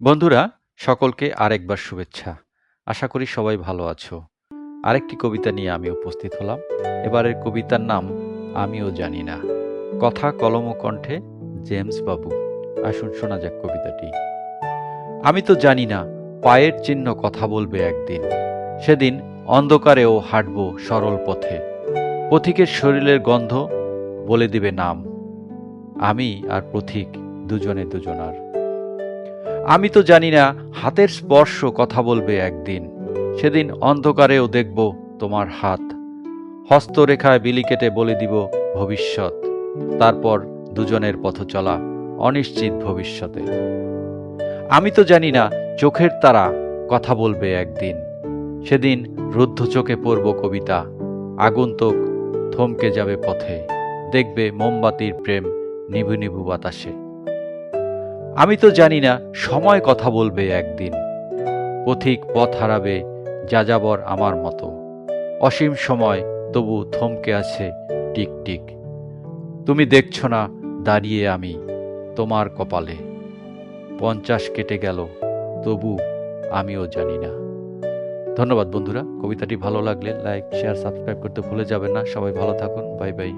বন্ধুরা, সকলকে আরেকবার শুভেচ্ছা। আশা করি সবাই ভালো আছো। আরেকটি কবিতা নিয়ে আমি উপস্থিত হলাম। এবারের কবিতার নাম আমিও জানি না। কথা কলম ও কণ্ঠে জেমস বাবু। আসুন শোনা যাক কবিতাটি। আমি তো জানি না পায়ের চিহ্ন কথা বলবে একদিন। সেদিন অন্ধকারেও হাঁটব সরল পথে। পথিকের শরীরের গন্ধ বলে দিবে নাম। আমি আর পথিক দুজনে দুজনার। আমি তো জানি না হাতের স্পর্শ কথা বলবে একদিন। সেদিন অন্ধকারেও দেখব তোমার হাত। হস্তরেখায় বিলি কেটে বলে দিব ভবিষ্যৎ। তারপর দুজনের পথ চলা অনিশ্চিত ভবিষ্যতে। আমি তো জানি না চোখের তারা কথা বলবে একদিন। সেদিন রুদ্ধ চোখে পড়ব কবিতা। আগন্তুক থমকে যাবে পথে। দেখবে মোমবাতির প্রেম নিভু নিভু বাতাসে। আমি তো জানি না সময় কথা বলবে একদিন। পথিক পথ হারাবে যাযাবর আমার মতো। অসীম সময় তবু থমকে আছে টিক টিক। তুমি দেখছো না দাঁড়িয়ে আমি তোমার কপালে। 50 কেটে গেল তবু আমিও জানি না। ধন্যবাদ বন্ধুরা। কবিতাটি ভালো লাগলে লাইক শেয়ার সাবস্ক্রাইব করতে ভুলে যাবেন না। সবাই ভালো থাকুন। Bye bye.